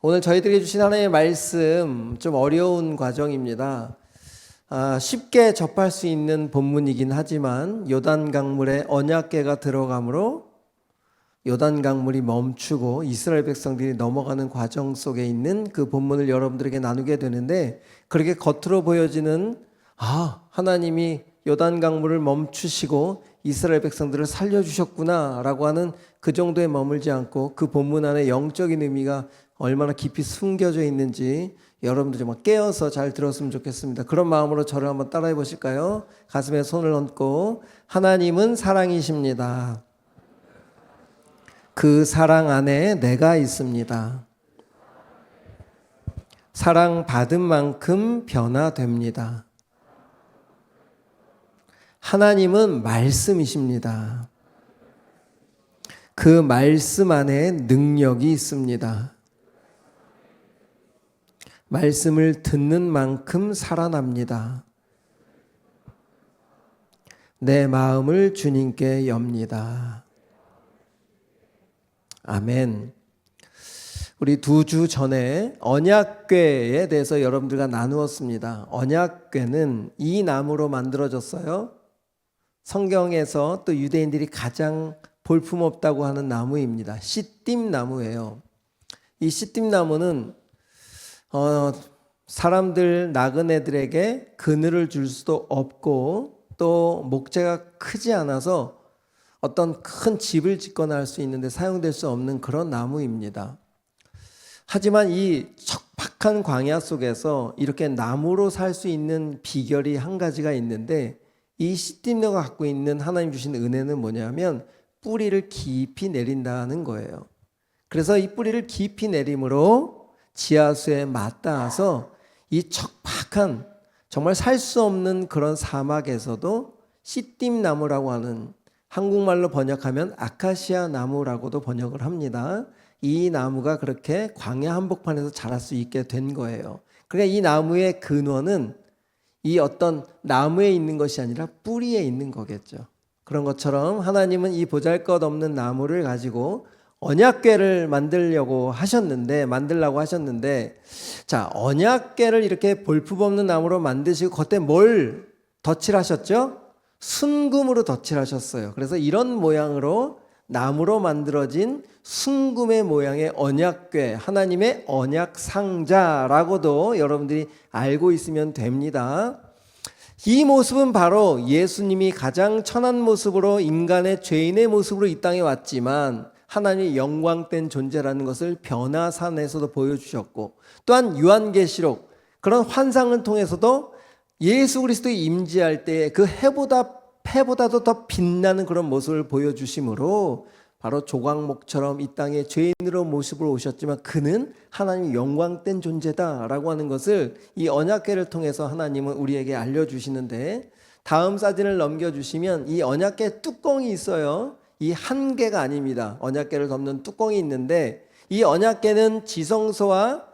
오늘 저희들에게 주신 하나님의 말씀 좀 어려운 과정입니다. 쉽게 접할 수 있는 본문이긴 하지만 요단 강물에 언약궤가 들어가므로 요단 강물이 멈추고 이스라엘 백성들이 넘어가는 과정 속에 있는 그 본문을 여러분들에게 나누게 되는데, 그렇게 겉으로 보여지는 하나님이 요단 강물을 멈추시고 이스라엘 백성들을 살려주셨구나 라고 하는 그 정도에 머물지 않고, 그 본문 안에 영적인 의미가 얼마나 깊이 숨겨져 있는지 여러분들 좀 깨어서 잘 들었으면 좋겠습니다. 그런 마음으로 저를 한번 따라해 보실까요? 가슴에 손을 얹고, 하나님은 사랑이십니다. 그 사랑 안에 내가 있습니다. 사랑받은 만큼 변화됩니다. 하나님은 말씀이십니다. 그 말씀 안에 능력이 있습니다. 말씀을 듣는 만큼 살아납니다. 내 마음을 주님께 엽니다. 아멘. 우리 2주 전에 언약궤에 대해서 여러분들과 나누었습니다. 언약궤는 이 나무로 만들어졌어요. 성경에서 또 유대인들이 가장 볼품없다고 하는 나무입니다. 시띠임 나무예요. 이 시띠임 나무는 사람들, 나그네들에게 그늘을 줄 수도 없고, 또 목재가 크지 않아서 어떤 큰 집을 짓거나 할 수 있는데 사용될 수 없는 그런 나무입니다. 하지만 이 척박한 광야 속에서 이렇게 나무로 살 수 있는 비결이 한 가지가 있는데, 이 시띠임나무가 갖고 있는 하나님 주신 은혜는 뭐냐면 뿌리를 깊이 내린다는 거예요. 그래서 이 뿌리를 깊이 내림으로 지하수에 맞닿아서 이 척박한, 정말 살 수 없는 그런 사막에서도 시띠임나무라고 하는, 한국말로 번역하면 아카시아 나무라고도 번역을 합니다. 이 나무가 그렇게 광야 한복판에서 자랄 수 있게 된 거예요. 그러니까 이 나무의 근원은 이 어떤 나무에 있는 것이 아니라 뿌리에 있는 거겠죠. 그런 것처럼 하나님은 이 보잘것없는 나무를 가지고 언약궤를 만들려고 하셨는데, 자, 언약궤를 이렇게 볼품없는 나무로 만드시고 겉에 뭘 덧칠하셨죠? 순금으로 덧칠하셨어요. 그래서 이런 모양으로 나무로 만들어진 순금의 모양의 언약궤, 하나님의 언약 상자라고도 여러분들이 알고 있으면 됩니다. 이 모습은 바로 예수님이 가장 천한 모습으로, 인간의 죄인의 모습으로 이 땅에 왔지만 하나님의 영광된 존재라는 것을 변화산에서도 보여주셨고, 또한 요한계시록 그런 환상을 통해서도 예수 그리스도의 임재할 때에 그 해보다도 더 빛나는 그런 모습을 보여주심으로, 바로 조각목처럼 이 땅에 죄인으로 모습으로 오셨지만 그는 하나님의 영광된 존재다라고 하는 것을 이 언약궤를 통해서 하나님은 우리에게 알려주시는데, 다음 사진을 넘겨주시면 이 언약궤 뚜껑이 있어요. 이 한 개가 아닙니다. 언약궤를 덮는 뚜껑이 있는데, 이 언약궤는 지성소와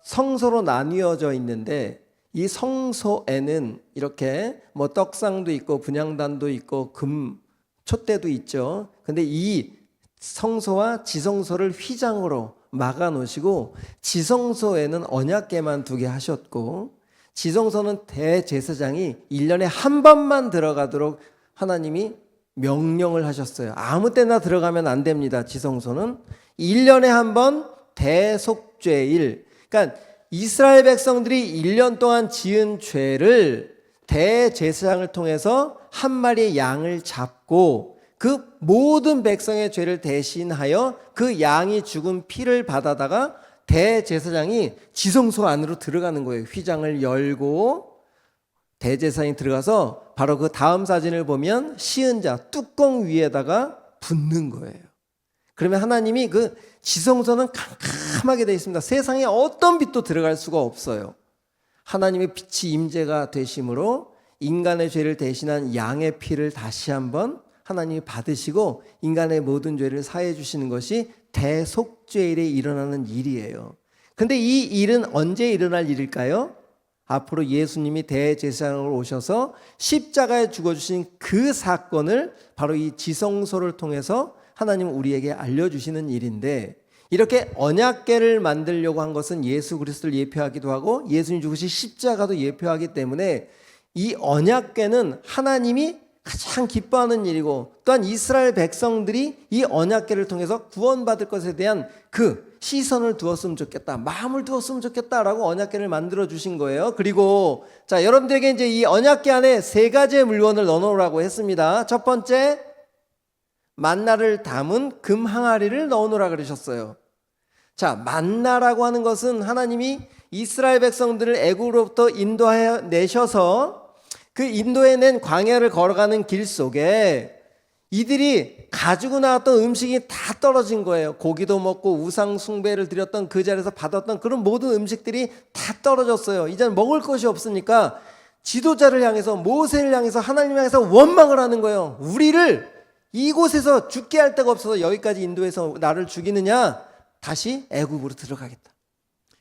성소로 나뉘어져 있는데, 이 성소에는 이렇게 떡상도 있고 분향단도 있고 촛대도 있죠. 근데 이 성소와 지성소를 휘장으로 막아 놓으시고, 지성소에는 언약궤만 2개 하셨고, 지성소는 대제사장이 1년에 한 번만 들어가도록 하나님이 명령을 하셨어요. 아무 때나 들어가면 안 됩니다. 지성소는 1년에 한 번 대속죄일, 그러니까 이스라엘 백성들이 1년 동안 지은 죄를 대제사장을 통해서 한 마리의 양을 잡고 그 모든 백성의 죄를 대신하여 그 양이 죽은 피를 받아다가 대제사장이 지성소 안으로 들어가는 거예요. 휘장을 열고 대제사장이 들어가서 바로 그 다음 사진을 보면 시은자 뚜껑 위에다가 붓는 거예요. 그러면 하나님이 그 지성소는 캄캄하게 되어 있습니다. 세상에 어떤 빛도 들어갈 수가 없어요. 하나님의 빛이 임재가 되심으로 인간의 죄를 대신한 양의 피를 다시 한번 하나님이 받으시고 인간의 모든 죄를 사해 주시는 것이 대속죄일에 일어나는 일이에요. 근데 이 일은 언제 일어날 일일까요? 앞으로 예수님이 대제사장으로 오셔서 십자가에 죽어주신 그 사건을 바로 이 지성소를 통해서 하나님은 우리에게 알려주시는 일인데, 이렇게 언약궤를 만들려고 한 것은 예수 그리스도를 예표하기도 하고 예수님 죽으신 십자가도 예표하기 때문에 이 언약궤는 하나님이 가장 기뻐하는 일이고 또한 이스라엘 백성들이 이 언약궤를 통해서 구원받을 것에 대한 그 시선을 두었으면 좋겠다, 마음을 두었으면 좋겠다라고 언약궤를 만들어 주신 거예요. 그리고 자, 여러분들에게 이제 이 언약궤 안에 세 가지의 물건을 넣어놓으라고 했습니다. 첫 번째, 만나를 담은 금 항아리를 넣어놓으라 그러셨어요. 자, 만나라고 하는 것은 하나님이 이스라엘 백성들을 애굽으로부터 인도해 내셔서 그 인도해낸 광야를 걸어가는 길 속에 이들이 가지고 나왔던 음식이 다 떨어진 거예요. 고기도 먹고 우상 숭배를 드렸던 그 자리에서 받았던 그런 모든 음식들이 다 떨어졌어요. 이제는 먹을 것이 없으니까 지도자를 향해서, 모세를 향해서, 하나님을 향해서 원망을 하는 거예요. 우리를 이곳에서 죽게 할 데가 없어서 여기까지 인도해서 나를 죽이느냐? 다시 애굽으로 들어가겠다.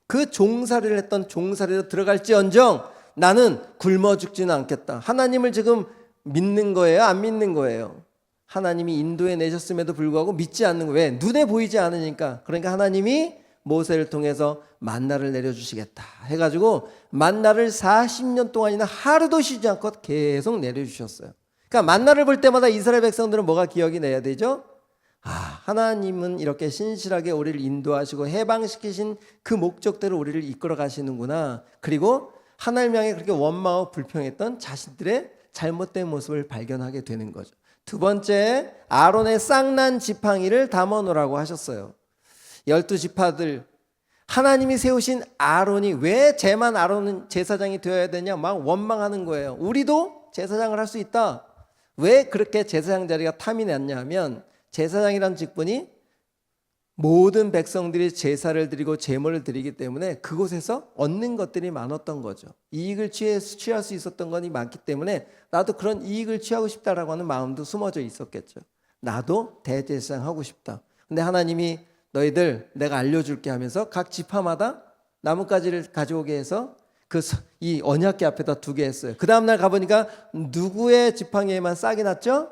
그 종살이를 했던 종살이로 들어갈지언정 나는 굶어 죽지는 않겠다. 하나님을 지금 믿는 거예요? 안 믿는 거예요? 하나님이 인도해 내셨음에도 불구하고 믿지 않는 거예요. 왜? 눈에 보이지 않으니까. 그러니까 하나님이 모세를 통해서 만나를 내려주시겠다 해가지고 만나를 40년 동안이나 하루도 쉬지 않고 계속 내려주셨어요. 그러니까 만나를 볼 때마다 이스라엘 백성들은 뭐가 기억이 나야 되죠? 하나님은 이렇게 신실하게 우리를 인도하시고 해방시키신 그 목적대로 우리를 이끌어 가시는구나. 그리고 하나님 향해 그렇게 원망하고 불평했던 자신들의 잘못된 모습을 발견하게 되는 거죠. 두 번째, 아론의 쌍난 지팡이를 담아 놓으라고 하셨어요. 12지파들, 하나님이 세우신 아론이 왜 쟤만 아론은 제사장이 되어야 되냐 막 원망하는 거예요. 우리도 제사장을 할 수 있다. 왜 그렇게 제사장 자리가 탐이 났냐면 제사장이란 직분이 모든 백성들이 제사를 드리고 제물을 드리기 때문에 그곳에서 얻는 것들이 많았던 거죠. 이익을 취할 수 있었던 것이 많기 때문에 나도 그런 이익을 취하고 싶다라고 하는 마음도 숨어져 있었겠죠. 나도 대제사장 하고 싶다. 근데 하나님이 너희들 내가 알려줄게 하면서 각 지파마다 나뭇가지를 가져오게 해서 이 언약궤 앞에다 두게 했어요. 그 다음날 가보니까 누구의 지팡이에만 싹이 났죠?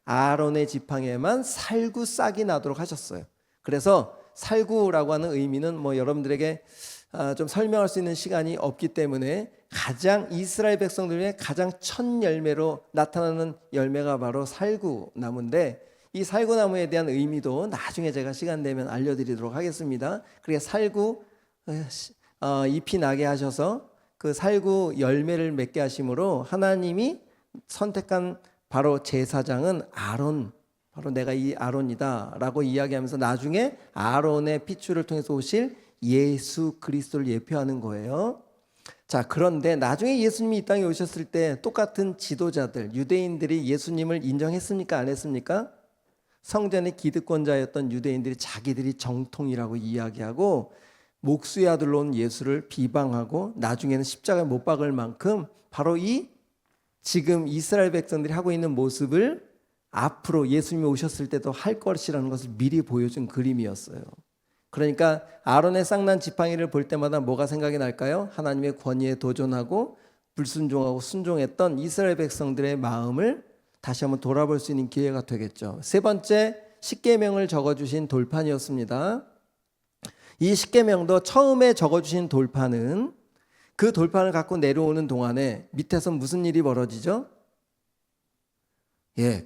아론의 지팡이에만 살구 싹이 나도록 하셨어요. 그래서 살구라고 하는 의미는 뭐 여러분들에게 좀 설명할 수 있는 시간이 없기 때문에 가장 이스라엘 백성들 중에 가장 첫 열매로 나타나는 열매가 바로 살구나무인데 이 살구나무에 대한 의미도 나중에 제가 시간 되면 알려드리도록 하겠습니다. 그게 살구 잎이 나게 하셔서 그 살구 열매를 맺게 하심으로 하나님이 선택한 바로 제사장은 아론, 바로 내가 이 아론이다 라고 이야기하면서 나중에 아론의 피줄을 통해서 오실 예수 그리스도를 예표하는 거예요. 자, 그런데 나중에 예수님이 이 땅에 오셨을 때 똑같은 지도자들, 유대인들이 예수님을 인정했습니까? 안 했습니까? 성전의 기득권자였던 유대인들이 자기들이 정통이라고 이야기하고 목수의 아들로 온 예수를 비방하고 나중에는 십자가에 못 박을 만큼 바로 이 지금 이스라엘 백성들이 하고 있는 모습을 앞으로 예수님이 오셨을 때도 할 것이라는 것을 미리 보여준 그림이었어요. 그러니까 아론의 쌍난 지팡이를 볼 때마다 뭐가 생각이 날까요? 하나님의 권위에 도전하고 불순종하고 순종했던 이스라엘 백성들의 마음을 다시 한번 돌아볼 수 있는 기회가 되겠죠. 세 번째, 십계명을 적어주신 돌판이었습니다. 이 십계명도 처음에 적어주신 돌판은 그 돌판을 갖고 내려오는 동안에 밑에서 무슨 일이 벌어지죠?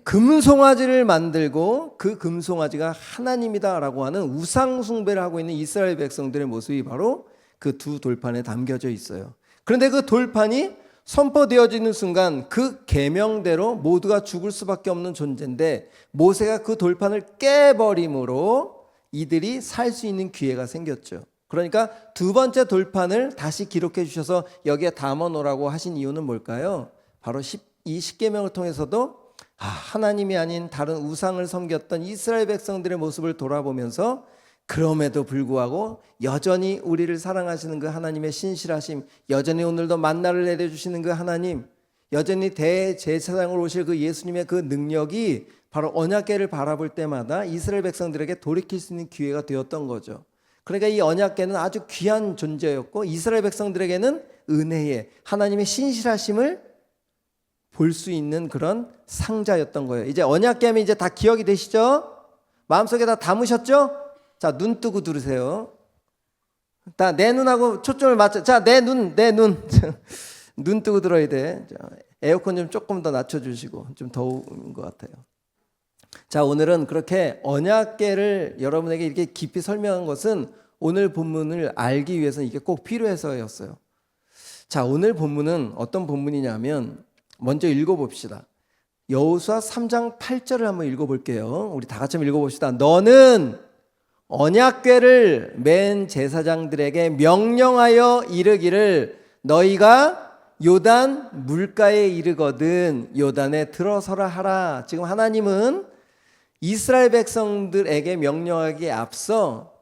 금송아지를 만들고 그 금송아지가 하나님이다라고 하는 우상 숭배를 하고 있는 이스라엘 백성들의 모습이 바로 그 두 돌판에 담겨져 있어요. 그런데 그 돌판이 선포되어지는 순간 그 계명대로 모두가 죽을 수밖에 없는 존재인데 모세가 그 돌판을 깨버림으로 이들이 살 수 있는 기회가 생겼죠. 그러니까 두 번째 돌판을 다시 기록해 주셔서 여기에 담아 놓으라고 하신 이유는 뭘까요? 바로 이 십계명을 통해서도 하나님이 아닌 다른 우상을 섬겼던 이스라엘 백성들의 모습을 돌아보면서 그럼에도 불구하고 여전히 우리를 사랑하시는 그 하나님의 신실하심, 여전히 오늘도 만나를 내려주시는 그 하나님, 여전히 대제사장으로 오실 그 예수님의 그 능력이 바로 언약궤를 바라볼 때마다 이스라엘 백성들에게 돌이킬 수 있는 기회가 되었던 거죠. 그러니까 이 언약궤는 아주 귀한 존재였고 이스라엘 백성들에게는 은혜의 하나님의 신실하심을 볼 수 있는 그런 상자였던 거예요. 이제 언약궤 하면 이제 다 기억이 되시죠? 마음속에 다 담으셨죠? 자, 눈 뜨고 들으세요. 자, 내 눈하고 초점을 맞춰. 자, 내 눈. 눈 뜨고 들어야 돼. 자, 에어컨 좀 조금 더 낮춰주시고. 좀 더운 것 같아요. 자, 오늘은 그렇게 언약궤를 여러분에게 이렇게 깊이 설명한 것은 오늘 본문을 알기 위해서는 이게 꼭 필요해서였어요. 자, 오늘 본문은 어떤 본문이냐면 먼저 읽어봅시다. 여호수아 3장 8절을 한번 읽어볼게요. 우리 다 같이 한번 읽어봅시다. 너는 언약궤를 맨 제사장들에게 명령하여 이르기를 너희가 요단 물가에 이르거든 요단에 들어서라 하라. 지금 하나님은 이스라엘 백성들에게 명령하기에 앞서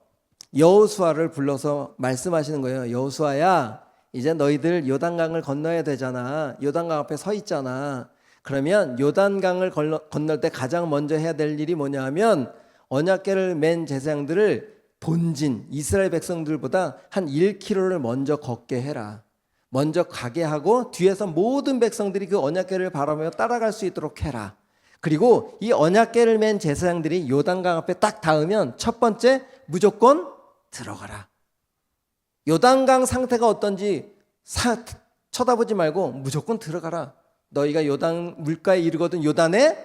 여호수아를 불러서 말씀하시는 거예요. 여호수아야, 이제 너희들 요단강을 건너야 되잖아. 요단강 앞에 서 있잖아. 그러면 요단강을 건널 때 가장 먼저 해야 될 일이 뭐냐 하면 언약궤를 맨 제사장들을 본진 이스라엘 백성들보다 한 1km를 먼저 걷게 해라. 먼저 가게 하고 뒤에서 모든 백성들이 그 언약궤를 바라보며 따라갈 수 있도록 해라. 그리고 이 언약궤를 맨 제사장들이 요단강 앞에 딱 닿으면 첫 번째 무조건 들어가라. 요단강 상태가 어떤지 쳐다보지 말고 무조건 들어가라. 너희가 요단 물가에 이르거든 요단에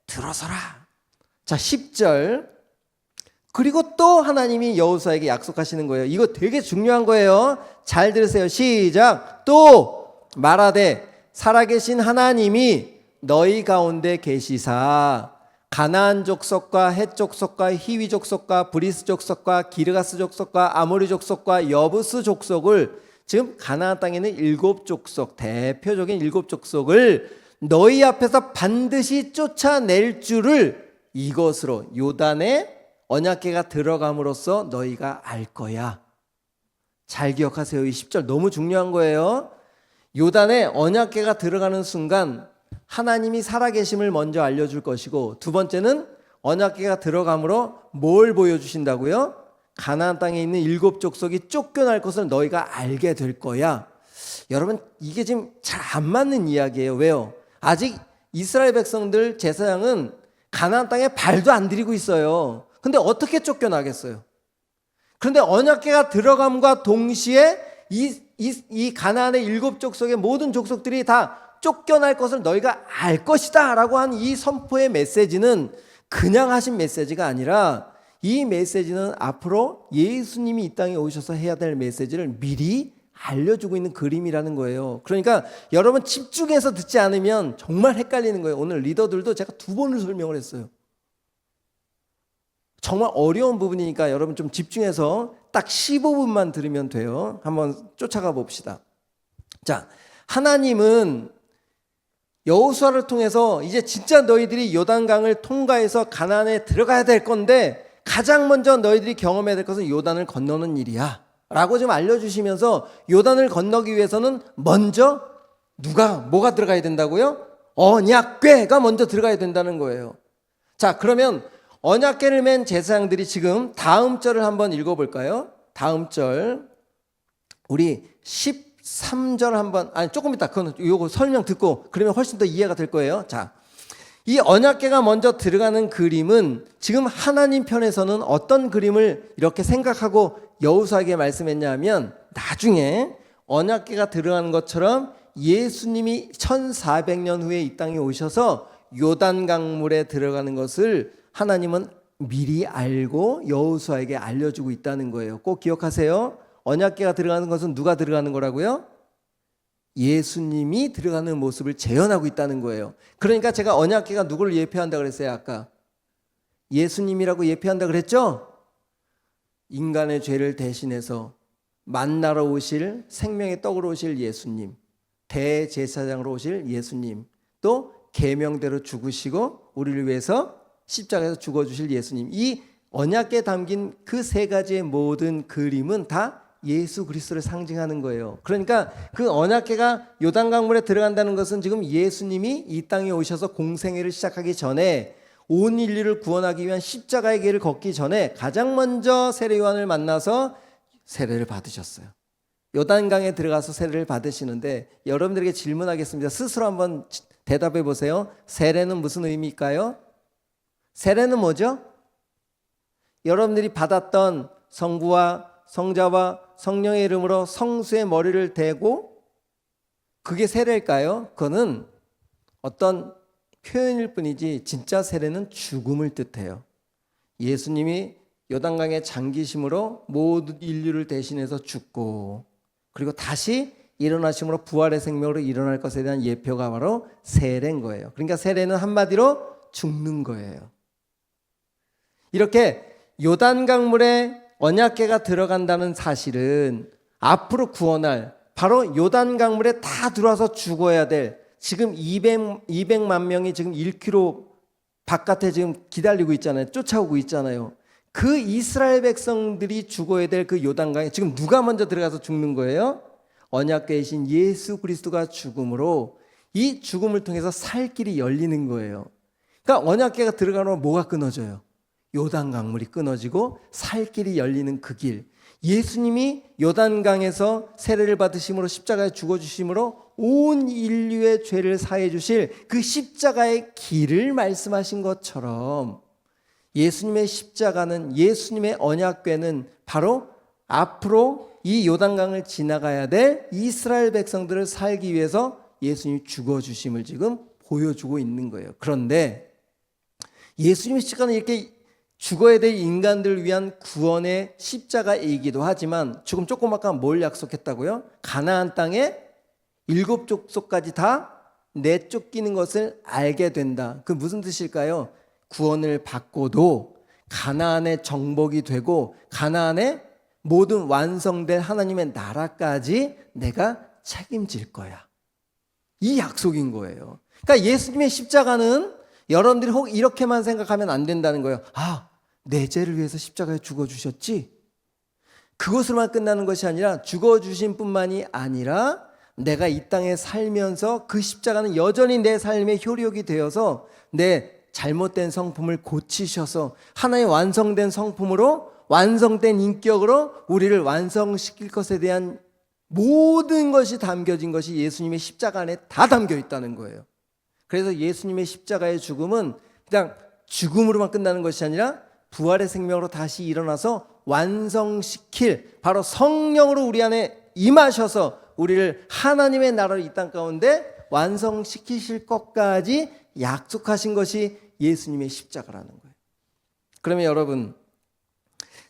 들어서라. 자, 10절. 그리고 또 하나님이 여호수아에게 약속하시는 거예요. 이거 되게 중요한 거예요. 잘 들으세요. 시작. 또 말하되 살아계신 하나님이 너희 가운데 계시사 가나안 족속과 헷 족속과 히위 족속과 브리스 족속과 기르가스 족속과 아모리 족속과 여부스 족속을, 지금 가나안 땅에 있는 7족속, 대표적인 7족속을 너희 앞에서 반드시 쫓아낼 줄을 이것으로 요단에 언약궤가 들어감으로써 너희가 알 거야. 잘 기억하세요. 이 10절 너무 중요한 거예요. 요단에 언약궤가 들어가는 순간 하나님이 살아계심을 먼저 알려줄 것이고, 두 번째는 언약궤가 들어감으로 뭘 보여주신다고요? 가나안 땅에 있는 7족속이 쫓겨날 것을 너희가 알게 될 거야. 여러분, 이게 지금 잘 안 맞는 이야기예요. 왜요? 아직 이스라엘 백성들 제사장은 가나안 땅에 발도 안 들이고 있어요. 근데 어떻게 쫓겨나겠어요? 그런데 언약궤가 들어감과 동시에 이 가나안의 7족속의 모든 족속들이 다 쫓겨날 것을 너희가 알 것이다 라고 한 이 선포의 메시지는 그냥 하신 메시지가 아니라, 이 메시지는 앞으로 예수님이 이 땅에 오셔서 해야 될 메시지를 미리 알려주고 있는 그림이라는 거예요. 그러니까 여러분 집중해서 듣지 않으면 정말 헷갈리는 거예요. 오늘 리더들도 제가 2번을 설명을 했어요. 정말 어려운 부분이니까 여러분 좀 집중해서 딱 15분만 들으면 돼요. 한번 쫓아가 봅시다. 자, 하나님은 여호수아를 통해서 이제 진짜 너희들이 요단강을 통과해서 가나안에 들어가야 될 건데 가장 먼저 너희들이 경험해야 될 것은 요단을 건너는 일이야 라고 좀 알려주시면서, 요단을 건너기 위해서는 먼저 뭐가 들어가야 된다고요? 언약궤가 먼저 들어가야 된다는 거예요. 자, 그러면 언약궤를 맨 제사장들이 지금 다음 절을 한번 읽어볼까요? 다음 절 우리 13절 한번, 아니 조금 이따 그건 요거 설명 듣고 그러면 훨씬 더 이해가 될 거예요. 자, 이 언약궤가 먼저 들어가는 그림은 지금 하나님 편에서는 어떤 그림을 이렇게 생각하고 여호수아에게 말씀했냐면, 나중에 언약궤가 들어가는 것처럼 예수님이 1400년 후에 이 땅에 오셔서 요단강물에 들어가는 것을 하나님은 미리 알고 여호수아에게 알려주고 있다는 거예요. 꼭 기억하세요. 언약궤가 들어가는 것은 누가 들어가는 거라고요? 예수님이 들어가는 모습을 재현하고 있다는 거예요. 그러니까 제가 언약궤가 누구를 예표한다 그랬어요? 아까 예수님이라고 예표한다 그랬죠? 인간의 죄를 대신해서 만나러 오실, 생명의 떡으로 오실 예수님, 대제사장으로 오실 예수님, 또 계명대로 죽으시고 우리를 위해서 십자가에서 죽어주실 예수님, 이 언약궤에 담긴 그 3가지의 모든 그림은 다 예수 그리스도를 상징하는 거예요. 그러니까 그 언약궤가 요단강물에 들어간다는 것은 지금 예수님이 이 땅에 오셔서 공생애를 시작하기 전에, 온 인류를 구원하기 위한 십자가의 길을 걷기 전에 가장 먼저 세례 요한을 만나서 세례를 받으셨어요. 요단강에 들어가서 세례를 받으시는데, 여러분들에게 질문하겠습니다. 스스로 한번 대답해 보세요. 세례는 무슨 의미일까요? 세례는 뭐죠? 여러분들이 받았던 성부와 성자와 성령의 이름으로 성수의 머리를 대고 그게 세례일까요? 그거는 어떤 표현일 뿐이지 진짜 세례는 죽음을 뜻해요. 예수님이 요단강에 잠기심으로 모든 인류를 대신해서 죽고 그리고 다시 일어나심으로 부활의 생명으로 일어날 것에 대한 예표가 바로 세례인 거예요. 그러니까 세례는 한마디로 죽는 거예요. 이렇게 요단강물에 언약궤가 들어간다는 사실은 앞으로 구원할 바로 요단강물에 다 들어와서 죽어야 될 지금 200만 명이 지금 1km 바깥에 지금 기다리고 있잖아요. 쫓아오고 있잖아요. 그 이스라엘 백성들이 죽어야 될 그 요단강에 지금 누가 먼저 들어가서 죽는 거예요? 언약궤이신 예수 그리스도가 죽음으로 이 죽음을 통해서 살 길이 열리는 거예요. 그러니까 언약궤가 들어가면 뭐가 끊어져요? 요단강물이 끊어지고 살 길이 열리는 그 길. 예수님이 요단강에서 세례를 받으심으로 십자가에 죽어주심으로 온 인류의 죄를 사해 주실 그 십자가의 길을 말씀하신 것처럼 예수님의 십자가는 예수님의 언약궤는 바로 앞으로 이 요단강을 지나가야 될 이스라엘 백성들을 살기 위해서 예수님이 죽어주심을 지금 보여주고 있는 거예요. 그런데 예수님의 십자가는 이렇게 죽어야 될 인간들을 위한 구원의 십자가이기도 하지만 지금 조금 아까 뭘 약속했다고요? 가나안 땅에 7 족속까지 다 내쫓기는 것을 알게 된다. 그 무슨 뜻일까요? 구원을 받고도 가나안의 정복이 되고 가나안의 모든 완성된 하나님의 나라까지 내가 책임질 거야. 이 약속인 거예요. 그러니까 예수님의 십자가는 여러분들이 혹 이렇게만 생각하면 안 된다는 거예요. 아, 내 죄를 위해서 십자가에 죽어주셨지? 그것으로만 끝나는 것이 아니라 죽어주신 뿐만이 아니라 내가 이 땅에 살면서 그 십자가는 여전히 내 삶의 효력이 되어서 내 잘못된 성품을 고치셔서 하나의 완성된 성품으로 완성된 인격으로 우리를 완성시킬 것에 대한 모든 것이 담겨진 것이 예수님의 십자가 안에 다 담겨 있다는 거예요. 그래서 예수님의 십자가의 죽음은 그냥 죽음으로만 끝나는 것이 아니라 부활의 생명으로 다시 일어나서 완성시킬 바로 성령으로 우리 안에 임하셔서 우리를 하나님의 나라로 이 땅 가운데 완성시키실 것까지 약속하신 것이 예수님의 십자가라는 거예요. 그러면 여러분,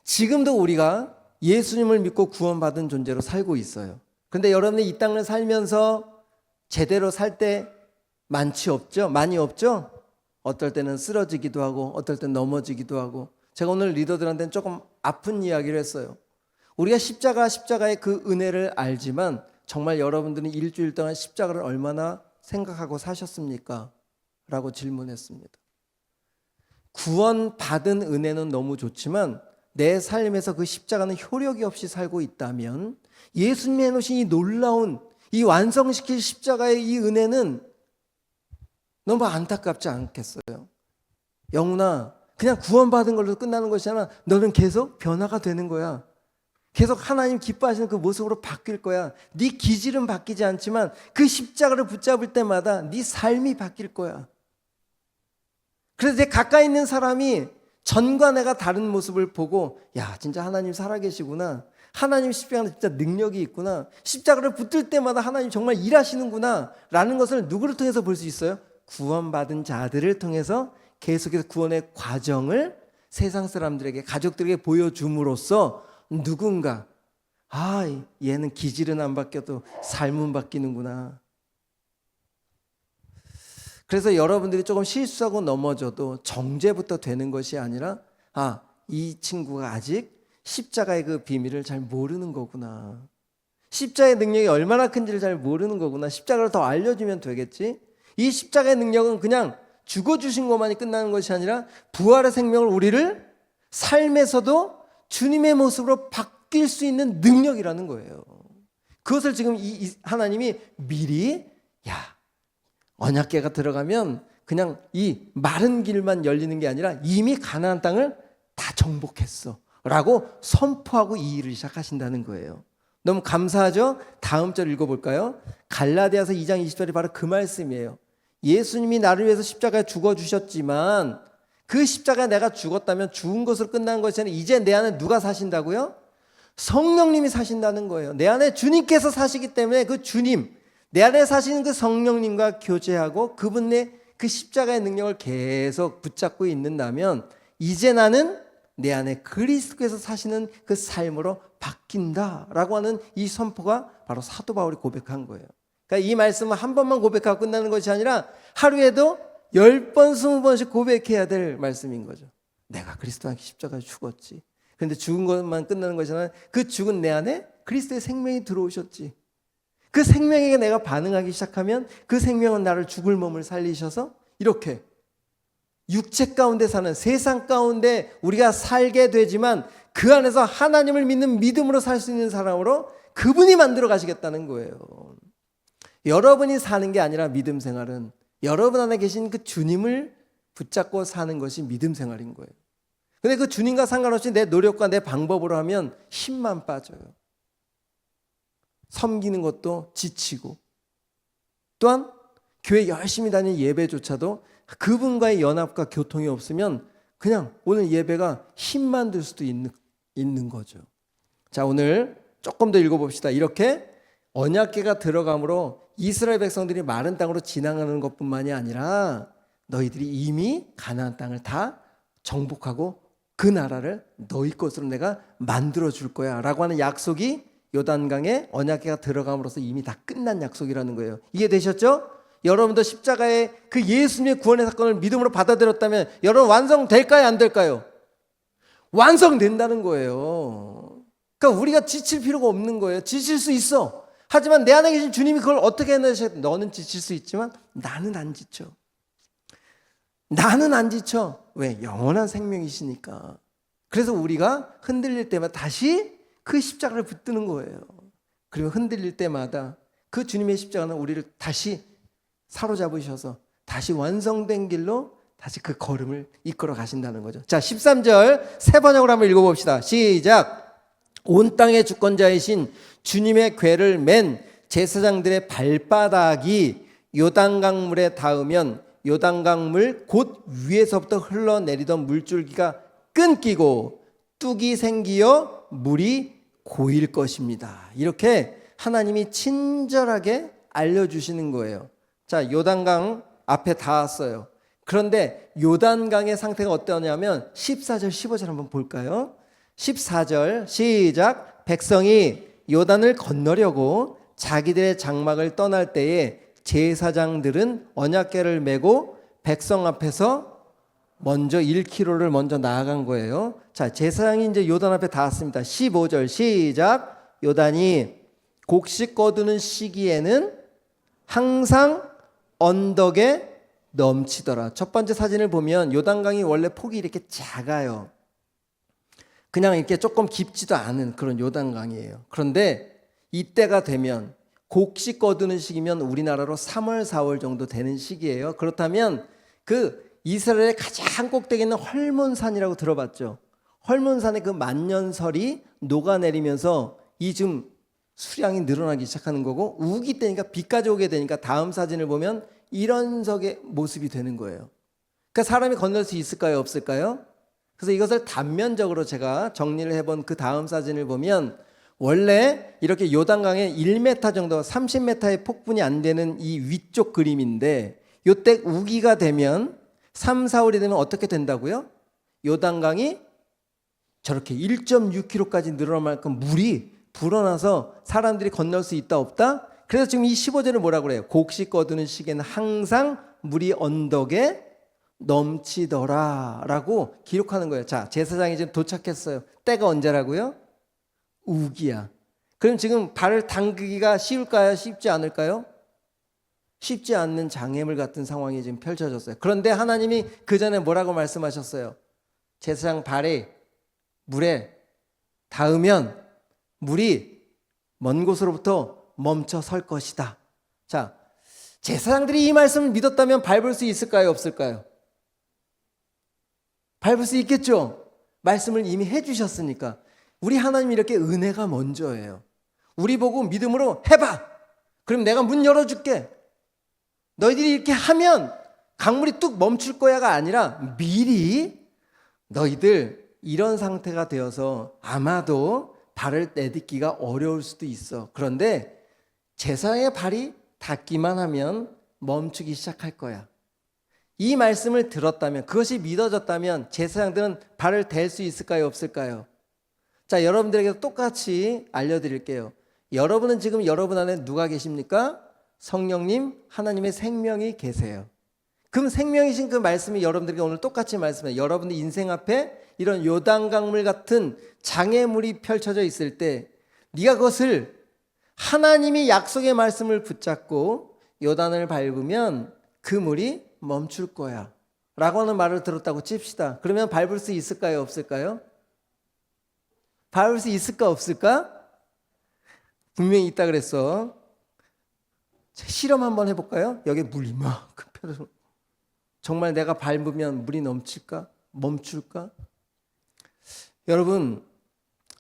지금도 우리가 예수님을 믿고 구원받은 존재로 살고 있어요. 그런데 여러분이 이 땅을 살면서 제대로 살 때 많이 없죠? 어떨 때는 쓰러지기도 하고 어떨 때는 넘어지기도 하고. 제가 오늘 리더들한테는 조금 아픈 이야기를 했어요. 우리가 십자가의 그 은혜를 알지만 정말 여러분들은 일주일 동안 십자가를 얼마나 생각하고 사셨습니까? 라고 질문했습니다. 구원받은 은혜는 너무 좋지만 내 삶에서 그 십자가는 효력이 없이 살고 있다면 예수님이 해놓으신 이 놀라운 이 완성시킬 십자가의 이 은혜는 너무 안타깝지 않겠어요? 영훈아, 그냥 구원받은 걸로 끝나는 것이 아니라 너는 계속 변화가 되는 거야. 계속 하나님 기뻐하시는 그 모습으로 바뀔 거야. 네 기질은 바뀌지 않지만 그 십자가를 붙잡을 때마다 네 삶이 바뀔 거야. 그래서 내 가까이 있는 사람이 전과 내가 다른 모습을 보고 야, 진짜 하나님 살아계시구나. 하나님 십자가는 진짜 능력이 있구나. 십자가를 붙들 때마다 하나님 정말 일하시는구나 라는 것을 누구를 통해서 볼 수 있어요? 구원받은 자들을 통해서 계속해서 구원의 과정을 세상 사람들에게, 가족들에게 보여줌으로써 누군가 얘는 기질은 안 바뀌어도 삶은 바뀌는구나. 그래서 여러분들이 조금 실수하고 넘어져도 정죄부터 되는 것이 아니라 이 친구가 아직 십자가의 그 비밀을 잘 모르는 거구나. 십자가의 능력이 얼마나 큰지를 잘 모르는 거구나. 십자가를 더 알려주면 되겠지. 이 십자가의 능력은 그냥 죽어주신 것만이 끝나는 것이 아니라 부활의 생명을 우리를 삶에서도 주님의 모습으로 바뀔 수 있는 능력이라는 거예요. 그것을 지금 이 하나님이 미리 언약궤가 들어가면 그냥 이 마른 길만 열리는 게 아니라 이미 가나안 땅을 다 정복했어 라고 선포하고 이 일을 시작하신다는 거예요. 너무 감사하죠? 다음 절 읽어볼까요? 갈라디아서 2장 20절이 바로 그 말씀이에요. 예수님이 나를 위해서 십자가에 죽어주셨지만 그 십자가에 내가 죽었다면 죽은 것으로 끝난 것이 아니라 이제 내 안에 누가 사신다고요? 성령님이 사신다는 거예요. 내 안에 주님께서 사시기 때문에 그 주님, 내 안에 사시는 그 성령님과 교제하고 그분의 그 십자가의 능력을 계속 붙잡고 있는다면 이제 나는 내 안에 그리스도께서 사시는 그 삶으로 바뀐다라고 하는 이 선포가 바로 사도 바울이 고백한 거예요. 그러니까 이 말씀은 한 번만 고백하고 끝나는 것이 아니라 하루에도 10번, 20번씩 고백해야 될 말씀인 거죠. 내가 그리스도와 십자가에 죽었지. 그런데 죽은 것만 끝나는 것이 아니라 그 죽은 내 안에 그리스도의 생명이 들어오셨지. 그 생명에게 내가 반응하기 시작하면 그 생명은 나를 죽을 몸을 살리셔서 이렇게 육체 가운데 사는 세상 가운데 우리가 살게 되지만 그 안에서 하나님을 믿는 믿음으로 살 수 있는 사람으로 그분이 만들어 가시겠다는 거예요. 여러분이 사는 게 아니라 믿음 생활은 여러분 안에 계신 그 주님을 붙잡고 사는 것이 믿음 생활인 거예요. 근데 그 주님과 상관없이 내 노력과 내 방법으로 하면 힘만 빠져요. 섬기는 것도 지치고 또한 교회 열심히 다니는 예배조차도 그분과의 연합과 교통이 없으면 그냥 오늘 예배가 힘만 들 수도 있는 거죠. 자, 오늘 조금 더 읽어봅시다. 이렇게 언약궤가 들어감으로 이스라엘 백성들이 마른 땅으로 지나가는 것뿐만이 아니라 너희들이 이미 가나안 땅을 다 정복하고 그 나라를 너희 것으로 내가 만들어 줄 거야 라고 하는 약속이 요단강에 언약궤가 들어감으로써 이미 다 끝난 약속이라는 거예요. 이해되셨죠? 여러분도 십자가의 그 예수님의 구원의 사건을 믿음으로 받아들였다면 여러분 완성될까요? 안 될까요? 완성된다는 거예요. 그러니까 우리가 지칠 필요가 없는 거예요. 지칠 수 있어. 하지만 내 안에 계신 주님이 그걸 어떻게 해내셔? 너는 지칠 수 있지만 나는 안 지쳐. 나는 안 지쳐. 왜? 영원한 생명이시니까. 그래서 우리가 흔들릴 때마다 다시 그 십자가를 붙드는 거예요. 그리고 흔들릴 때마다 그 주님의 십자가는 우리를 다시 사로잡으셔서 다시 완성된 길로 다시 그 걸음을 이끌어 가신다는 거죠. 자, 13절 세 번역으로 한번 읽어봅시다. 시작. 온 땅의 주권자이신 주님의 궤를 맨 제사장들의 발바닥이 요단강물에 닿으면 요단강물 곧 위에서부터 흘러내리던 물줄기가 끊기고 뚝이 생기어 물이 고일 것입니다. 이렇게 하나님이 친절하게 알려주시는 거예요. 자, 요단강 앞에 닿았어요. 그런데 요단강의 상태가 어떠냐면 14절 15절 한번 볼까요? 14절 시작. 백성이 요단을 건너려고 자기들의 장막을 떠날 때에 제사장들은 언약궤를 메고 백성 앞에서 먼저 1km를 먼저 나아간 거예요. 자, 제사장이 이제 요단 앞에 닿았습니다. 15절 시작. 요단이 곡식 거두는 시기에는 항상 언덕에 넘치더라. 첫 번째 사진을 보면 요단강이 원래 폭이 이렇게 작아요. 그냥 이렇게 조금 깊지도 않은 그런 요단강이에요. 그런데 이때가 되면 곡식 거두는 시기면 우리나라로 3월, 4월 정도 되는 시기예요. 그렇다면 그 이스라엘의 가장 꼭대기에 있는 헐몬산이라고 들어봤죠? 헐몬산의 그 만년설이 녹아내리면서 이 좀 수량이 늘어나기 시작하는 거고 우기 때니까 비까지 오게 되니까 다음 사진을 보면 이런 석의 모습이 되는 거예요. 그러니까 사람이 건널 수 있을까요? 없을까요? 그래서 이것을 단면적으로 제가 정리를 해본 그 다음 사진을 보면 원래 이렇게 요단강에 1m 정도 30m의 폭분이 안 되는 이 위쪽 그림인데 요때 우기가 되면 3, 4월이 되면 어떻게 된다고요? 요단강이 저렇게 1.6km까지 늘어날 만큼 물이 불어나서 사람들이 건널 수 있다 없다? 그래서 지금 이 15절은 뭐라고 그래요? 곡식 거두는 시기에는 항상 물이 언덕에 넘치더라 라고 기록하는 거예요. 자, 제사장이 지금 도착했어요. 때가 언제라고요? 우기야. 그럼 지금 발을 담그기가 쉬울까요? 쉽지 않을까요? 쉽지 않는 장애물 같은 상황이 지금 펼쳐졌어요. 그런데 하나님이 그 전에 뭐라고 말씀하셨어요? 제사장 발이 물에 닿으면 물이 먼 곳으로부터 멈춰 설 것이다. 자, 제사장들이 이 말씀을 믿었다면 밟을 수 있을까요? 없을까요? 밟을 수 있겠죠? 말씀을 이미 해주셨으니까. 우리 하나님이 이렇게 은혜가 먼저예요. 우리 보고 믿음으로 해봐. 그럼 내가 문 열어줄게. 너희들이 이렇게 하면 강물이 뚝 멈출 거야가 아니라 미리 너희들 이런 상태가 되어서 아마도 발을 내딛기가 어려울 수도 있어. 그런데 제사장의 발이 닿기만 하면 멈추기 시작할 거야. 이 말씀을 들었다면, 그것이 믿어졌다면 제사장들은 발을 댈 수 있을까요, 없을까요? 자, 여러분들에게 똑같이 알려드릴게요. 여러분은 지금 여러분 안에 누가 계십니까? 성령님, 하나님의 생명이 계세요. 그럼 생명이신 그 말씀이 여러분들에게 오늘 똑같이 말씀해요. 여러분들 인생 앞에 이런 요단강물 같은 장애물이 펼쳐져 있을 때 네가 그것을 하나님이 약속의 말씀을 붙잡고 요단을 밟으면 그 물이 멈출 거야 라고 하는 말을 들었다고 칩시다. 그러면 밟을 수 있을까요, 없을까요? 밟을 수 있을까, 없을까? 분명히 있다 그랬어. 실험 한번 해볼까요? 여기 물 이만큼 펴서 정말 내가 밟으면 물이 넘칠까? 멈출까? 여러분,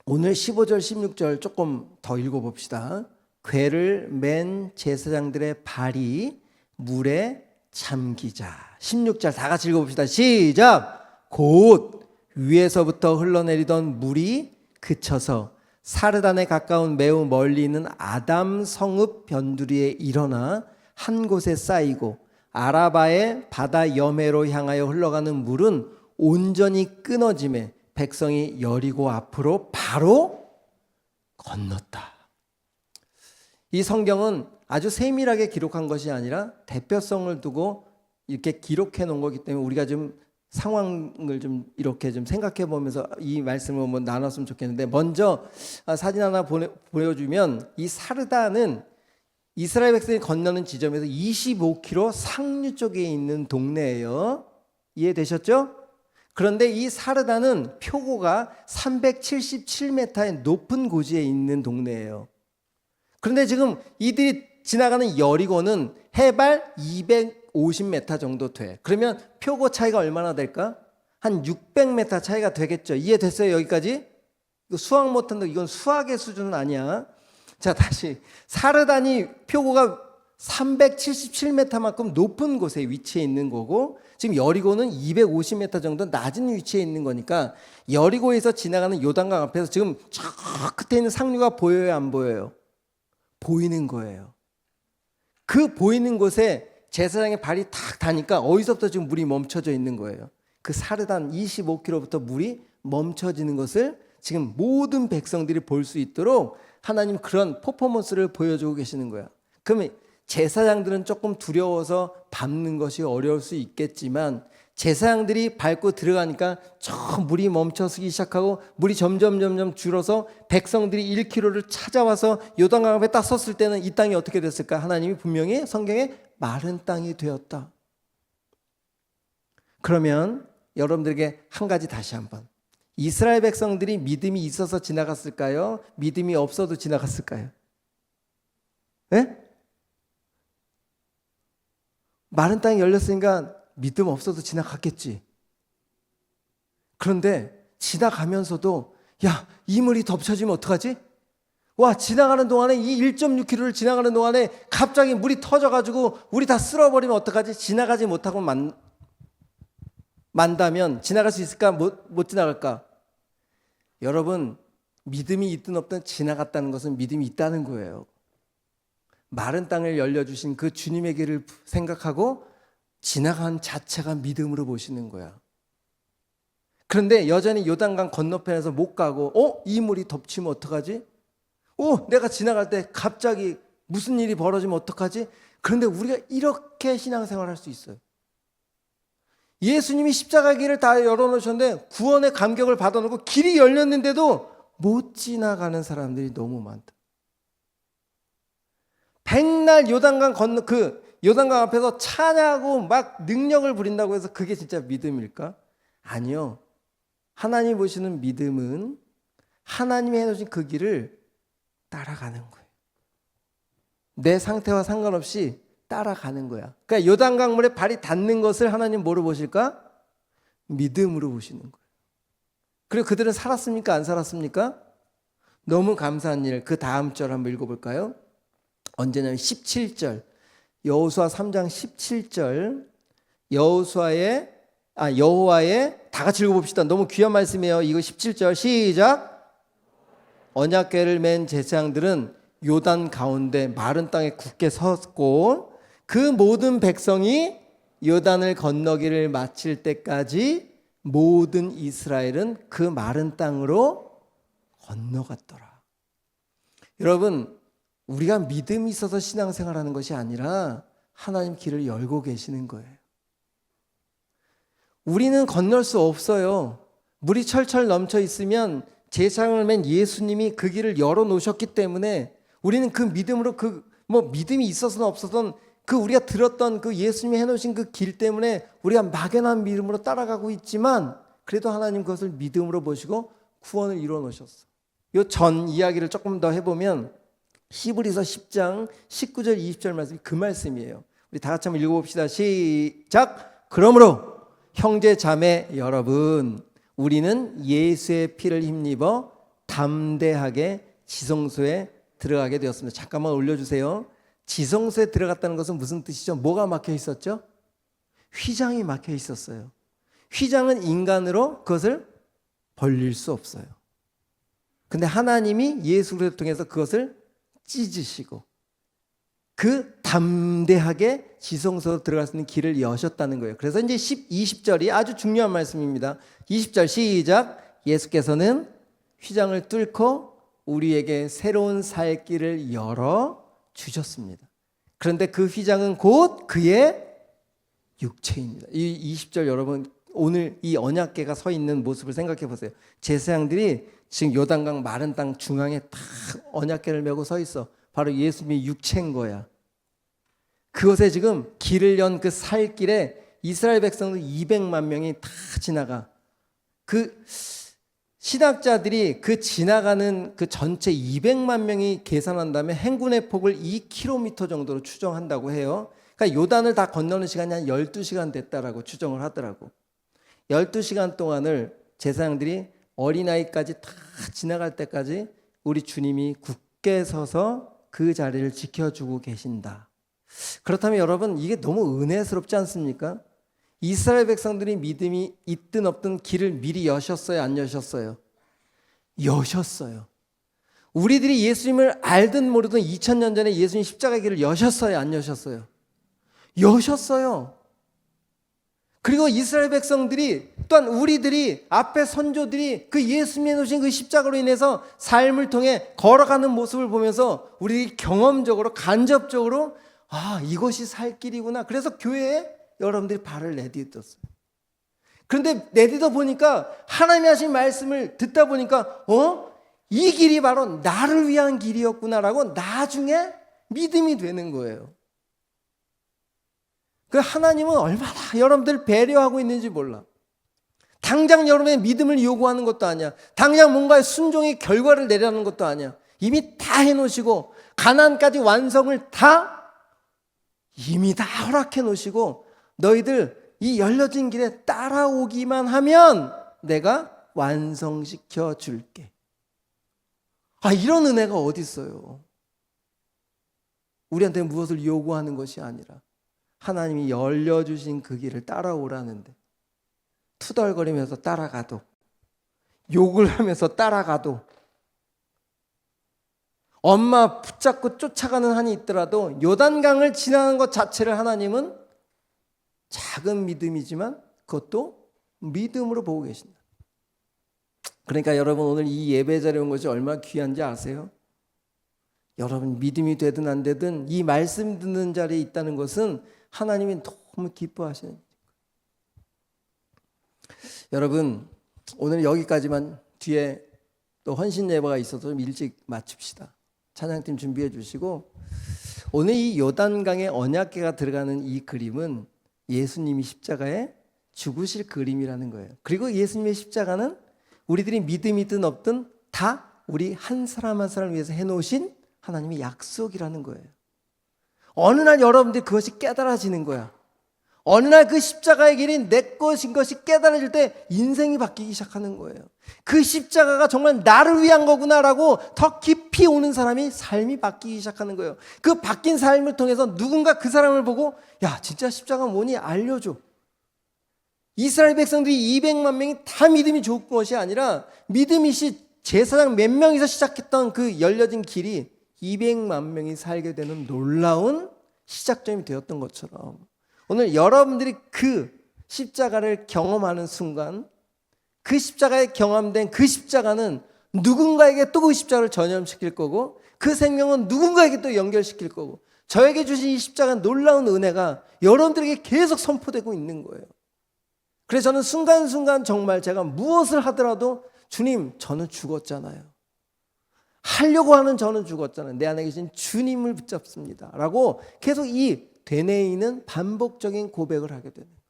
오늘 15절 16절 조금 더 읽어봅시다. 궤를 맨 제사장들의 발이 물에 잠기자. 16절 다 같이 읽어봅시다. 시작! 곧 위에서부터 흘러내리던 물이 그쳐서 사르단에 가까운 매우 멀리 있는 아담 성읍 변두리에 일어나 한 곳에 쌓이고 아라바의 바다 여매로 향하여 흘러가는 물은 온전히 끊어짐에 백성이 여리고 앞으로 바로 건넜다. 이 성경은 아주 세밀하게 기록한 것이 아니라 대표성을 두고 이렇게 기록해 놓은 거기 때문에 우리가 좀 상황을 좀 이렇게 좀 생각해 보면서 이 말씀을 한번 나눴으면 좋겠는데, 먼저 사진 하나 보여주면 이 사르다는 이스라엘 백성이 건너는 지점에서 25km 상류 쪽에 있는 동네예요. 이해되셨죠? 그런데 이 사르다는 표고가 377m의 높은 고지에 있는 동네예요. 그런데 지금 이들이 지나가는 여리고는 해발 250m 정도 돼. 그러면 표고 차이가 얼마나 될까? 한 600m 차이가 되겠죠. 이해됐어요, 여기까지? 이거 수학 못한다. 이건 수학의 수준은 아니야. 자, 다시. 사르단이 표고가 377m만큼 높은 곳에 위치해 있는 거고, 지금 여리고는 250m 정도 낮은 위치에 있는 거니까 여리고에서 지나가는 요단강 앞에서 지금 저 끝에 있는 상류가 보여요, 안 보여요? 보이는 거예요. 그 보이는 곳에 제사장의 발이 탁 닿으니까 어디서부터 지금 물이 멈춰져 있는 거예요. 그 사르단 25km부터 물이 멈춰지는 것을 지금 모든 백성들이 볼 수 있도록 하나님 그런 퍼포먼스를 보여주고 계시는 거야. 그러면 제사장들은 조금 두려워서 밟는 것이 어려울 수 있겠지만 제사장들이 밟고 들어가니까 저 물이 멈춰서기 시작하고 물이 점점 줄어서 백성들이 1km를 찾아와서 요단강 앞에 딱 섰을 때는 이 땅이 어떻게 됐을까? 하나님이 분명히 성경에 마른 땅이 되었다. 그러면 여러분들에게 한 가지 다시 한번, 이스라엘 백성들이 믿음이 있어서 지나갔을까요? 믿음이 없어도 지나갔을까요? 네? 마른 땅이 열렸으니까 믿음 없어도 지나갔겠지. 그런데 지나가면서도 야, 이 물이 덮쳐지면 어떡하지? 와, 지나가는 동안에 이 1.6km를 지나가는 동안에 갑자기 물이 터져가지고 우리 다 쓸어버리면 어떡하지? 지나가지 못하고 만다면 지나갈 수 있을까? 못 지나갈까? 여러분, 믿음이 있든 없든 지나갔다는 것은 믿음이 있다는 거예요. 마른 땅을 열려주신 그 주님의 길을 생각하고 지나간 자체가 믿음으로 보시는 거야. 그런데 여전히 요단강 건너편에서 못 가고 이 물이 덮치면 어떡하지? 내가 지나갈 때 갑자기 무슨 일이 벌어지면 어떡하지? 그런데 우리가 이렇게 신앙생활을 할 수 있어요. 예수님이 십자가 길을 다 열어놓으셨는데 구원의 감격을 받아놓고 길이 열렸는데도 못 지나가는 사람들이 너무 많다. 백날 요단강 요단강 앞에서 찬양하고 막 능력을 부린다고 해서 그게 진짜 믿음일까? 아니요. 하나님 보시는 믿음은 하나님이 해놓으신 그 길을 따라가는 거예요. 내 상태와 상관없이 따라가는 거야. 그러니까 요단강물에 발이 닿는 것을 하나님 뭐로 보실까? 믿음으로 보시는 거예요. 그리고 그들은 살았습니까? 안 살았습니까? 너무 감사한 일, 그 다음 절 한번 읽어볼까요? 언제냐면 17절, 여호수아 3장 17절, 여호와의 다 같이 읽어봅시다. 너무 귀한 말씀이에요. 이거 17절 시작. 언약궤를 맨 제사장들은 요단 가운데 마른 땅에 굳게 섰고 그 모든 백성이 요단을 건너기를 마칠 때까지 모든 이스라엘은 그 마른 땅으로 건너갔더라. 여러분, 우리가 믿음이 있어서 신앙생활하는 것이 아니라 하나님 길을 열고 계시는 거예요. 우리는 건널 수 없어요. 물이 철철 넘쳐 있으면 제사장을 맨 예수님이 그 길을 열어 놓으셨기 때문에 우리는 그 믿음으로 믿음이 있어서는 없어서는 그 우리가 들었던 그 예수님이 해놓으신 그 길 때문에 우리가 막연한 믿음으로 따라가고 있지만 그래도 하나님 그것을 믿음으로 보시고 구원을 이루어 놓으셨어. 이 전 이야기를 조금 더 해보면 히브리서 10장 19절 20절 말씀이 그 말씀이에요. 우리 다 같이 한번 읽어봅시다. 시작. 그러므로 형제 자매 여러분, 우리는 예수의 피를 힘입어 담대하게 지성소에 들어가게 되었습니다. 잠깐만 올려주세요. 지성소에 들어갔다는 것은 무슨 뜻이죠? 뭐가 막혀 있었죠? 휘장이 막혀 있었어요. 휘장은 인간으로 그것을 벌릴 수 없어요. 근데 하나님이 예수 그리스도를 통해서 그것을 찢으시고 그 담대하게 지성소로 들어갈 수 있는 길을 여셨다는 거예요. 그래서 이제 20절이 아주 중요한 말씀입니다. 20절 시작. 예수께서는 휘장을 뚫고 우리에게 새로운 살 길을 열어 주셨습니다. 그런데 그 휘장은 곧 그의 육체입니다. 이 20절 여러분 오늘 이 언약궤가 서 있는 모습을 생각해 보세요. 제사장들이 지금 요단강 마른 땅 중앙에 딱 언약궤를 메고 서 있어. 바로 예수님의 육체인 거야. 그것에 지금 길을 연 그 살길에 이스라엘 백성들 200만 명이 다 지나가. 그 신학자들이 그 지나가는 그 전체 200만 명이 계산한다면 행군의 폭을 2km 정도로 추정한다고 해요. 그러니까 요단을 다 건너는 시간이 한 12시간 됐다라고 추정을 하더라고. 12시간 동안을 제사장들이 어린아이까지 다 지나갈 때까지 우리 주님이 굳게 서서 그 자리를 지켜주고 계신다. 그렇다면 여러분 이게 너무 은혜스럽지 않습니까? 이스라엘 백성들이 믿음이 있든 없든 길을 미리 여셨어요? 안 여셨어요? 여셨어요. 우리들이 예수님을 알든 모르든 2000년 전에 예수님 십자가의 길을 여셨어요? 안 여셨어요? 여셨어요. 그리고 이스라엘 백성들이 또한 우리들이 앞에 선조들이 그 예수님이 놓으신 그 십자가로 인해서 삶을 통해 걸어가는 모습을 보면서 우리 경험적으로 간접적으로 이것이 살 길이구나. 그래서 교회에 여러분들이 발을 내딛었어요. 그런데 내딛어 보니까 하나님이 하신 말씀을 듣다 보니까 이 길이 바로 나를 위한 길이었구나라고 나중에 믿음이 되는 거예요. 그 하나님은 얼마나 여러분들 배려하고 있는지 몰라. 당장 여러분의 믿음을 요구하는 것도 아니야. 당장 뭔가의 순종의 결과를 내라는 것도 아니야. 이미 다 해놓으시고 가나안까지 완성을 다 이미 다 허락해 놓으시고 너희들 이 열려진 길에 따라오기만 하면 내가 완성시켜 줄게. 이런 은혜가 어디 있어요? 우리한테 무엇을 요구하는 것이 아니라 하나님이 열려주신 그 길을 따라오라는데 투덜거리면서 따라가도 욕을 하면서 따라가도 엄마 붙잡고 쫓아가는 한이 있더라도 요단강을 지나는 것 자체를 하나님은 작은 믿음이지만 그것도 믿음으로 보고 계신다. 그러니까 여러분 오늘 이 예배 자리에 온 것이 얼마나 귀한지 아세요? 여러분 믿음이 되든 안 되든 이 말씀 듣는 자리에 있다는 것은 하나님이 너무 기뻐하시는 거예요. 여러분 오늘 여기까지만 뒤에 또 헌신 예배가 있어서 좀 일찍 마칩시다. 찬양팀 준비해 주시고 오늘 이 요단강에 언약궤가 들어가는 이 그림은 예수님이 십자가에 죽으실 그림이라는 거예요. 그리고 예수님의 십자가는 우리들이 믿음이든 없든 다 우리 한 사람 한 사람을 위해서 해놓으신 하나님의 약속이라는 거예요. 어느 날 여러분들이 그것이 깨달아지는 거야. 어느 날 그 십자가의 길이 내 것인 것이 깨달아질 때 인생이 바뀌기 시작하는 거예요. 그 십자가가 정말 나를 위한 거구나라고 더 깊이 오는 사람이 삶이 바뀌기 시작하는 거예요. 그 바뀐 삶을 통해서 누군가 그 사람을 보고 야 진짜 십자가 뭐니 알려줘. 이스라엘 백성들이 200만 명이 다 믿음이 좋은 것이 아니라 믿음이 제사장 몇 명이서 시작했던 그 열려진 길이 200만 명이 살게 되는 놀라운 시작점이 되었던 것처럼 오늘 여러분들이 그 십자가를 경험하는 순간 그 십자가에 경험된 그 십자가는 누군가에게 또 그 십자가를 전염시킬 거고 그 생명은 누군가에게 또 연결시킬 거고 저에게 주신 이 십자가 놀라운 은혜가 여러분들에게 계속 선포되고 있는 거예요. 그래서 저는 순간순간 정말 제가 무엇을 하더라도 주님 저는 죽었잖아요. 하려고 하는 저는 죽었잖아요. 내 안에 계신 주님을 붙잡습니다. 라고 계속 이 되뇌이는 반복적인 고백을 하게 되는 거예요.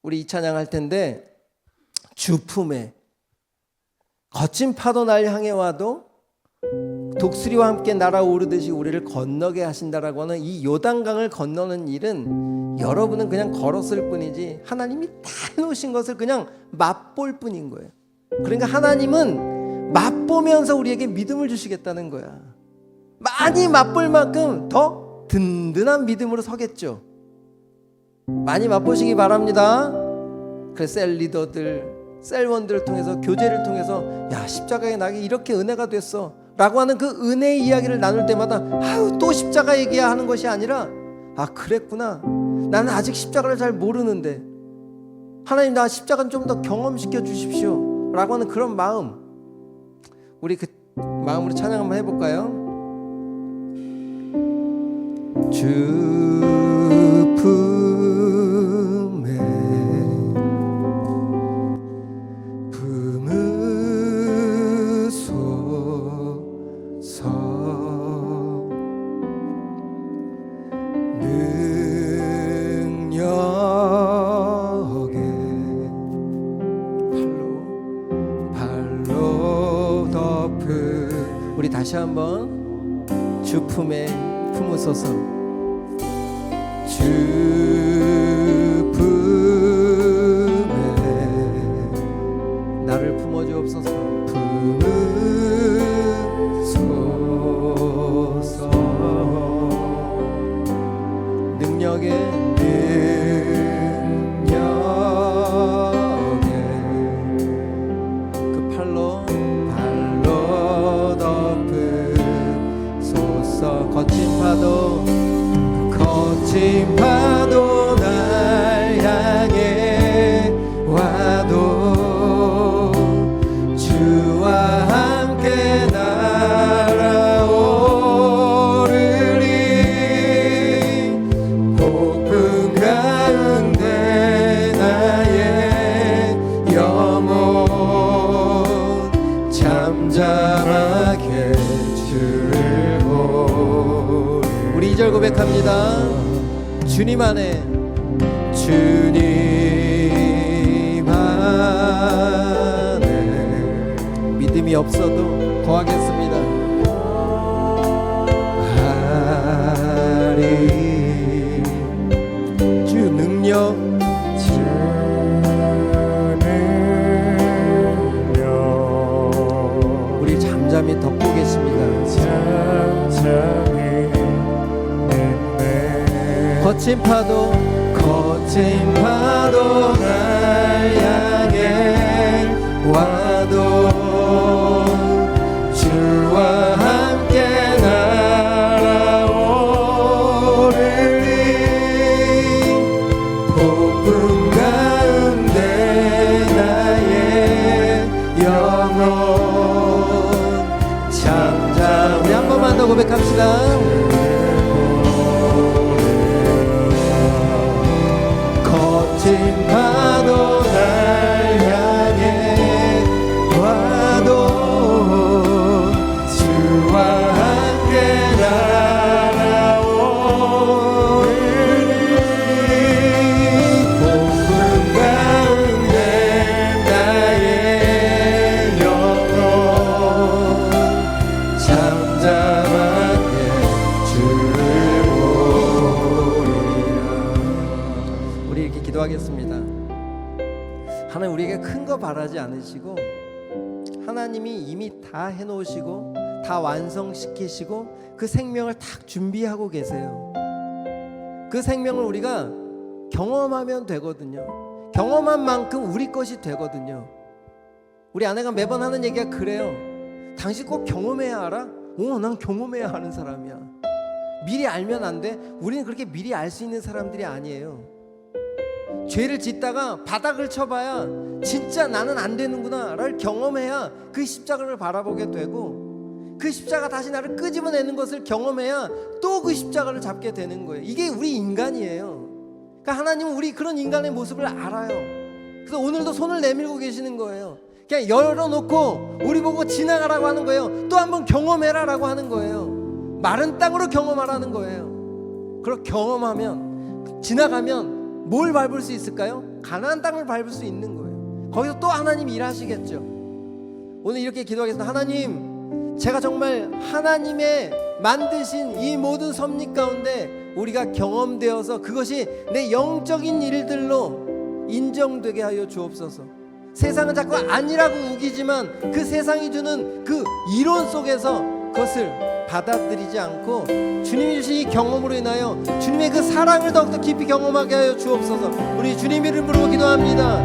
우리 이 찬양 할 텐데 주 품에 거친 파도 날 향해 와도 독수리와 함께 날아오르듯이 우리를 건너게 하신다라고 하는 이 요단강을 건너는 일은 여러분은 그냥 걸었을 뿐이지 하나님이 다 해놓으신 것을 그냥 맛볼 뿐인 거예요. 그러니까 하나님은 맛보면서 우리에게 믿음을 주시겠다는 거야. 많이 맛볼 만큼 더 든든한 믿음으로 서겠죠. 많이 맛보시기 바랍니다. 그래서 셀 리더들, 셀원들을 통해서 교제를 통해서 야 십자가에 나게 이렇게 은혜가 됐어 라고 하는 그 은혜의 이야기를 나눌 때마다 아유 또 십자가 얘기야 하는 것이 아니라 아 그랬구나 나는 아직 십자가를 잘 모르는데 하나님 나 십자가는 좀 더 경험시켜 주십시오 라고 하는 그런 마음 우리 그 마음으로 찬양 한번 해볼까요? 주 품에 품으소서 능력에 발로 덮은 우리 다시 한번 주 품에 품으소서 주 품에 나를 품어주옵소서 품으소서 능력에 그 팔로 덮으소서 거친 파도 날 향해 와도 주와 함께 날아오르리 폭풍 가운데 나의 영혼 잠잠하게 주를 보리 우리 2절 고백합니다. 주님 안에 믿음이 없어도 거하겠습니다. 하리 주 능력 우리 잠잠히 덮고 계십니다. 거친 파도 날 향해 와도 주와 함께 날아오르리 폭풍 가운데 나의 영혼 잠잠 우리 한 번만 더 고백합시다. 거친 파도 날 향해 와도 주와 함께 날아오르리 폭풍 가운데 나의 영혼 잠잠하게 주를 보리라. 우리 이렇게 기도하겠습니다. 하나님 우리에게 큰 거 바라지 않으시고 하나님이 이미 다 해놓으시고 다 완성시키시고 그 생명을 딱 준비하고 계세요. 그 생명을 우리가 경험하면 되거든요. 경험한 만큼 우리 것이 되거든요. 우리 아내가 매번 하는 얘기가 그래요. 당신 꼭 경험해야 알아? 난 경험해야 하는 사람이야. 미리 알면 안 돼? 우리는 그렇게 미리 알 수 있는 사람들이 아니에요. 죄를 짓다가 바닥을 쳐봐야 진짜 나는 안 되는구나를 경험해야 그 십자가를 바라보게 되고, 그 십자가 다시 나를 끄집어내는 것을 경험해야 또 그 십자가를 잡게 되는 거예요. 이게 우리 인간이에요. 그러니까 하나님은 우리 그런 인간의 모습을 알아요. 그래서 오늘도 손을 내밀고 계시는 거예요. 그냥 열어놓고 우리 보고 지나가라고 하는 거예요. 또 한번 경험해라 라고 하는 거예요. 마른 땅으로 경험하라는 거예요. 그렇게 경험하면, 지나가면 뭘 밟을 수 있을까요? 가나안 땅을 밟을 수 있는 거예요. 거기서 또 하나님이 일하시겠죠. 오늘 이렇게 기도하겠습니다. 하나님, 제가 정말 하나님의 만드신 이 모든 섭리 가운데 우리가 경험되어서 그것이 내 영적인 일들로 인정되게 하여 주옵소서. 세상은 자꾸 아니라고 우기지만 그 세상이 주는 그 이론 속에서 그것을 받아들이지 않고 주님이 주신 이 경험으로 인하여 주님의 그 사랑을 더욱더 깊이 경험하게 하여 주옵소서. 우리 주님 이름으로 기도합니다.